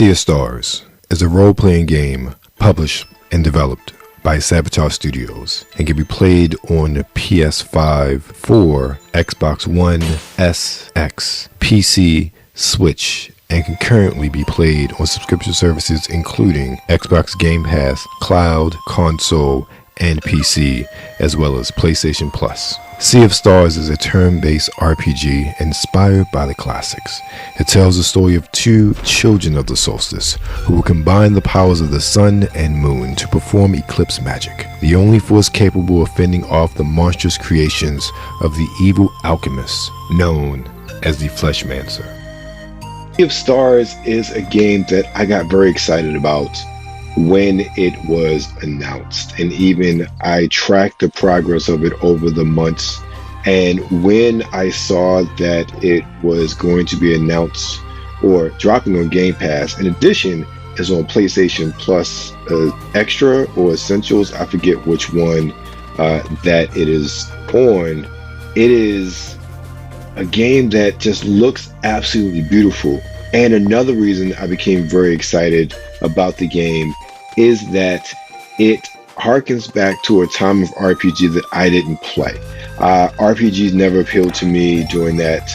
Sea of Stars is a role-playing game published and developed by Sabotage Studios and can be played on the PS5, 4, Xbox One, S, X, PC, Switch, and can currently be played on subscription services including Xbox Game Pass, Cloud, Console, and PC, as well as PlayStation Plus. Sea of Stars is a turn-based RPG inspired by the classics. It tells the story of two children of the solstice who will combine the powers of the sun and moon to perform eclipse magic, the only force capable of fending off the monstrous creations of the evil alchemist known as the Fleshmancer. Sea of Stars is a game that I got very excited about when it was announced, and even I tracked the progress of it over the months. And when I saw that it was going to be announced or dropping on Game Pass, in addition is on PlayStation Plus Extra or Essentials, I forget which one that it is on. It is a game that just looks absolutely beautiful. And another reason I became very excited about the game is that it harkens back to a time of RPG that I didn't play. RPGs never appealed to me during that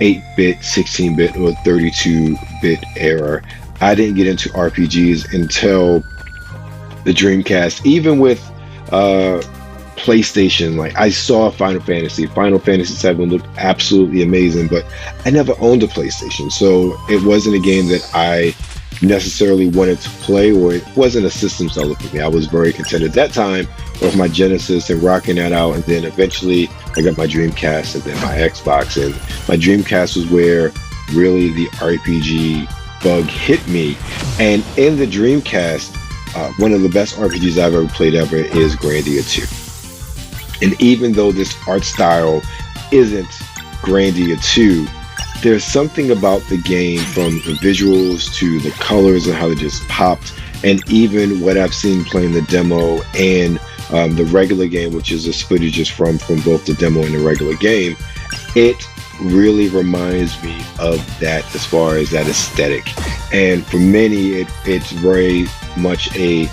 8-bit, 16-bit, or 32-bit era. I didn't get into RPGs until the Dreamcast. Even with PlayStation, like I saw Final Fantasy VII looked absolutely amazing, but I never owned a PlayStation, so it wasn't a game that I necessarily wanted to play, or it wasn't a system seller for me. I was very content at that time with my Genesis and rocking that out, and then eventually I got my Dreamcast and then my Xbox, and my Dreamcast was where really the RPG bug hit me. And in the Dreamcast, one of the best RPGs I've ever played ever is Grandia 2. And even though this art style isn't Grandia 2, there's something about the game, from the visuals to the colors and how they just popped, and even what I've seen playing the demo and the regular game, which is the footages from both the demo and the regular game, it really reminds me of that as far as that aesthetic. And for many, it's very much a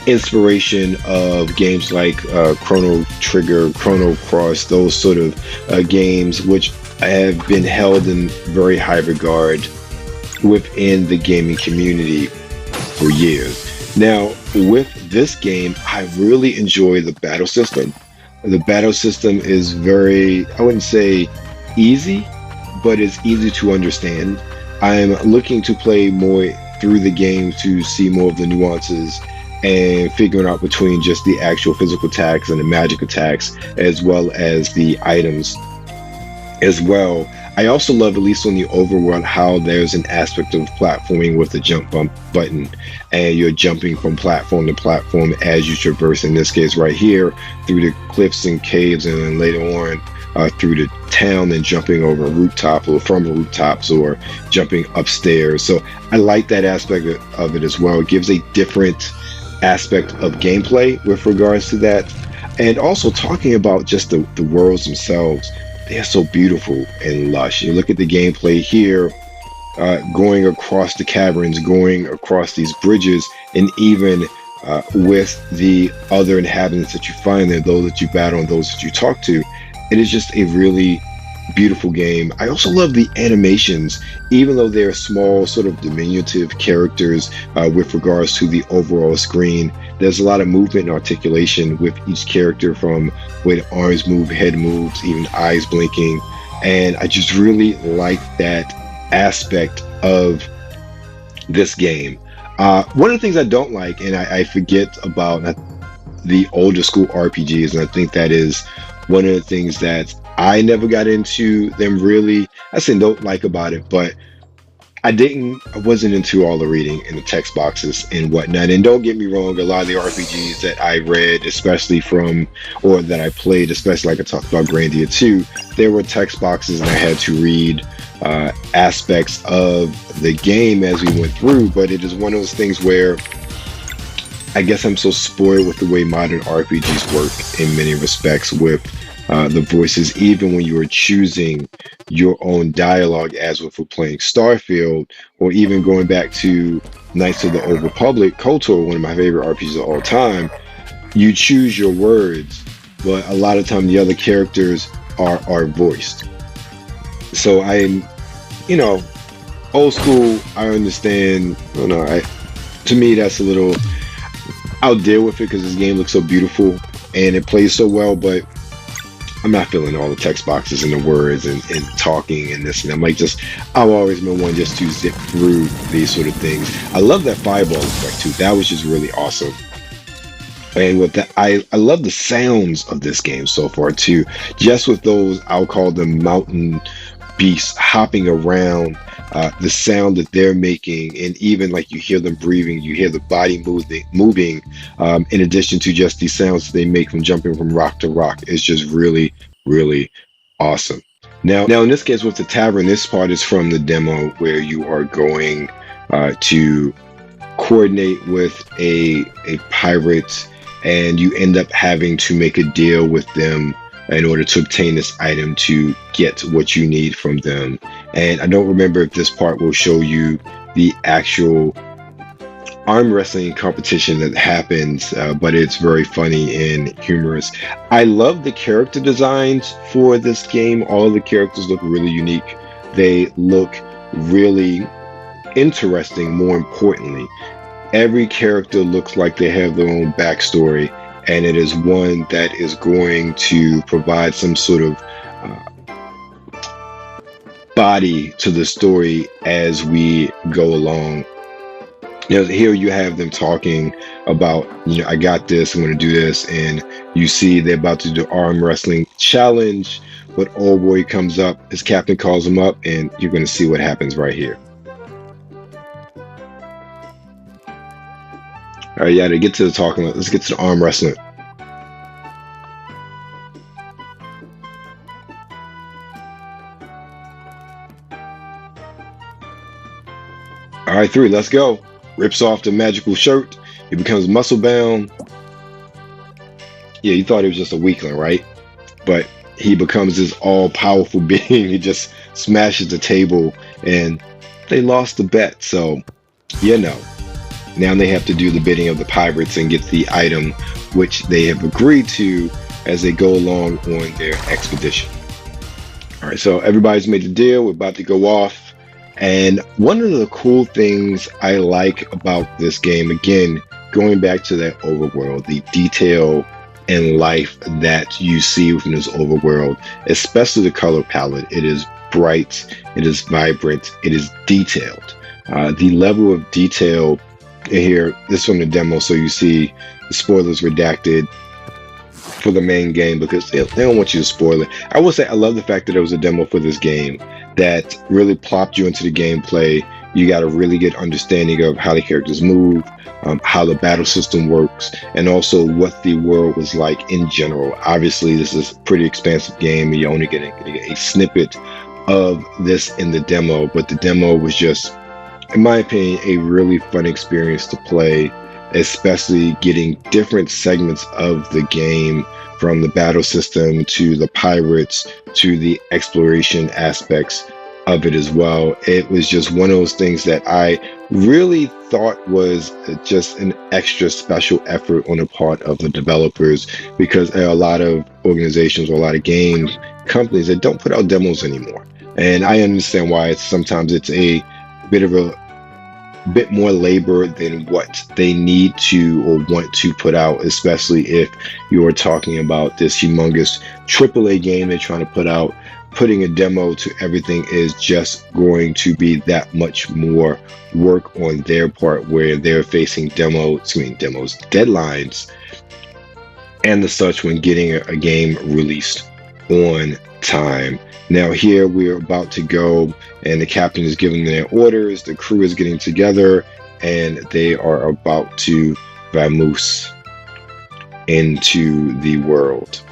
inspiration of games like Chrono Trigger, Chrono Cross, those sort of games which have been held in very high regard within the gaming community for years. Now, with this game, I really enjoy the battle system. The battle system is very, I wouldn't say easy, but it's easy to understand. I'm looking to play more through the game to see more of the nuances and figuring out between just the actual physical attacks and the magic attacks, as well as the items as well. I also love, at least on the overworld, how there's an aspect of platforming with the jump bump button, and you're jumping from platform to platform as you traverse, in this case right here, through the cliffs and caves, and then later on through the town, and jumping over a rooftop or from rooftops, or jumping upstairs. So I like that aspect of it as well. It gives a different aspect of gameplay with regards to that. And also talking about just the worlds themselves, they are so beautiful and lush. You look at the gameplay here, going across the caverns, going across these bridges, and even with the other inhabitants that you find there, those that you battle and those that you talk to. It is just a really beautiful game. I also love the animations, even though they're small, sort of diminutive characters with regards to the overall screen. There's a lot of movement and articulation with each character, from way the arms move, head moves, even eyes blinking. And I just really like that aspect of this game. One of the things I don't like, and I forget about the older school RPGs, and I think that is one of the things that I never got into them really. I say don't like about it, but I wasn't into all the reading and the text boxes and whatnot. And don't get me wrong, a lot of the RPGs that I read, especially from, or that I played, especially like I talked about Grandia 2, there were text boxes and I had to read aspects of the game as we went through. But it is one of those things where I guess I'm so spoiled with the way modern RPGs work in many respects, with the voices, even when you are choosing your own dialogue, as if we're playing Starfield, or even going back to Knights of the Old Republic, KOTOR, one of my favorite RPGs of all time. You choose your words, but a lot of time the other characters are voiced. So I'm, old school, I understand. To me, that's a little, I'll deal with it because this game looks so beautiful and it plays so well, but I'm not feeling all the text boxes and the words and talking and this and that. I've always been one just to zip through these sort of things. I love that fireball effect too. That was just really awesome. And with that, I love the sounds of this game so far too. Just with those, I'll call them mountain beasts hopping around, the sound that they're making, and even like you hear them breathing, you hear the body moving, in addition to just the sounds that they make from jumping from rock to rock. It's just really, really awesome. Now in this case with the tavern, this part is from the demo where you are going to coordinate with a pirate, and you end up having to make a deal with them in order to obtain this item to get what you need from them. And I don't remember if this part will show you the actual arm wrestling competition that happens, but it's very funny and humorous. I love the character designs for this game. All the characters look really unique. They look really interesting. More importantly, every character looks like they have their own backstory, and it is one that is going to provide some sort of body to the story as we go along. Here you have them talking about, I got this, I'm going to do this, and you see they're about to do the arm wrestling challenge, but old boy comes up, his captain calls him up, and you're going to see what happens right here. All right, yeah, to get to the talking, let's get to the arm wrestling. All right, 3, let's go. Rips off the magical shirt. He becomes muscle bound. Yeah, you thought he was just a weakling, right? But he becomes this all-powerful being. He just smashes the table, and they lost the bet. So, now they have to do the bidding of the pirates and get the item, which they have agreed to as they go along on their expedition. All right, so everybody's made the deal. We're about to go off. And one of the cool things I like about this game, again, going back to that overworld, the detail and life that you see within this overworld, especially the color palette. It is bright, it is vibrant, it is detailed. The level of detail here, this from the demo, so you see the spoilers redacted for the main game because they don't want you to spoil it. I will say I love the fact that there was a demo for this game that really plopped you into the gameplay. You got a really good understanding of how the characters move, how the battle system works, and also what the world was like in general. Obviously, this is a pretty expansive game, and you're only getting a snippet of this in the demo, but the demo was just, in my opinion, a really fun experience to play, especially getting different segments of the game, from the battle system to the pirates to the exploration aspects of it as well. It was just one of those things that I really thought was just an extra special effort on the part of the developers, because there are a lot of organizations or a lot of game companies that don't put out demos anymore. And I understand why. Sometimes it's a bit more labor than what they need to or want to put out, especially if you're talking about this humongous AAA game they're trying to put out. Putting a demo to everything is just going to be that much more work on their part, where they're facing deadlines and the such when getting a game released on time. Now here we're about to go, and the captain is giving their orders, the crew is getting together, and they are about to vamoose into the world.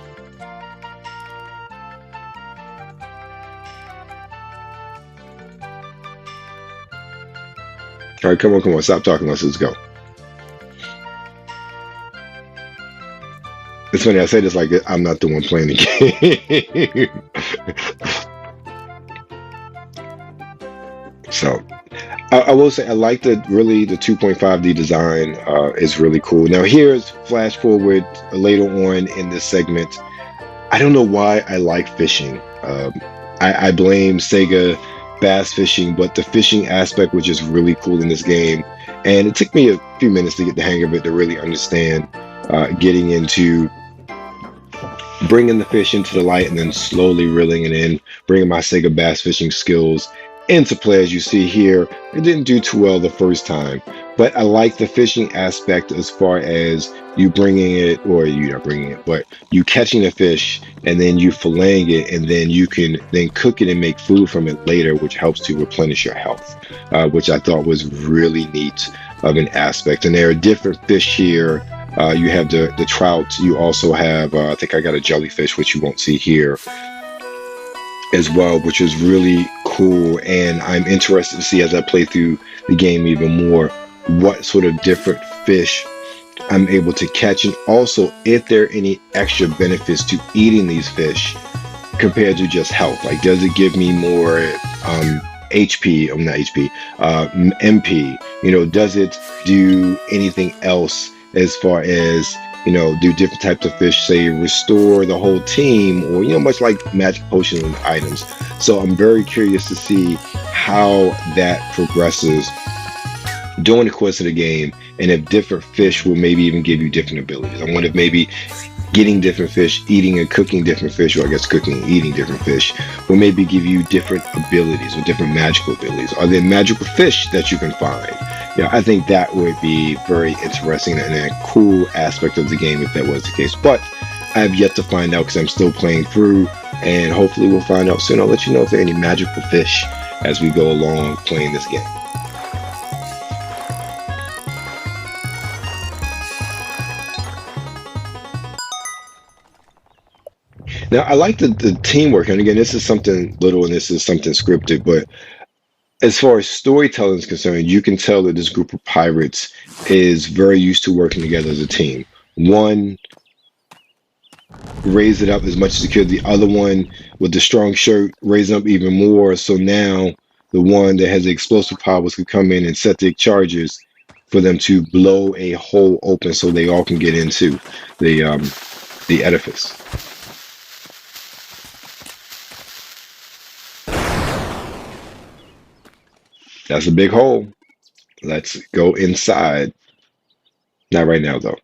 All right, come on, stop talking, let's go. It's funny, I say this like I'm not the one playing the game. So I will say I like the 2.5D design is really cool. Now here's flash forward later on in this segment. I don't know why I like fishing. I blame Sega bass fishing, but the fishing aspect was just really cool in this game. And it took me a few minutes to get the hang of it, to really understand getting into bringing the fish into the light and then slowly reeling it in, bringing my Sega bass fishing skills into play. As you see here, it didn't do too well the first time, but I like the fishing aspect as far as you bringing it, or you not bringing it, but you catching the fish and then you filleting it, and then you can then cook it and make food from it later, which helps to replenish your health, which I thought was really neat of an aspect. And there are different fish here. You have the trout. You also have, I think I got a jellyfish, which you won't see here as well, which is really cool. And I'm interested to see, as I play through the game even more, what sort of different fish I'm able to catch, and also if there are any extra benefits to eating these fish compared to just health. Like, does it give me more HP, not HP, MP? Does it do anything else as far as, do different types of fish, say, restore the whole team, or, much like magic potions and items. So I'm very curious to see how that progresses during the course of the game, and if different fish will maybe even give you different abilities. I wonder if maybe getting different fish, eating and cooking different fish, or I guess cooking and eating different fish, will maybe give you different abilities or different magical abilities. Are there magical fish that you can find? I think that would be very interesting and a cool aspect of the game if that was the case. But I have yet to find out, because I'm still playing through, and hopefully we'll find out soon. I'll let you know if there are any magical fish as we go along playing this game. Now, I like the teamwork, and again, this is something little and this is something scripted, but as far as storytelling is concerned, you can tell that this group of pirates is very used to working together as a team. One raised it up as much as he could. The other one, with the strong shirt, raised it up even more. So now the one that has the explosive powers could come in and set the charges for them to blow a hole open so they all can get into the edifice. That's a big hole. Let's go inside. Not right now, though.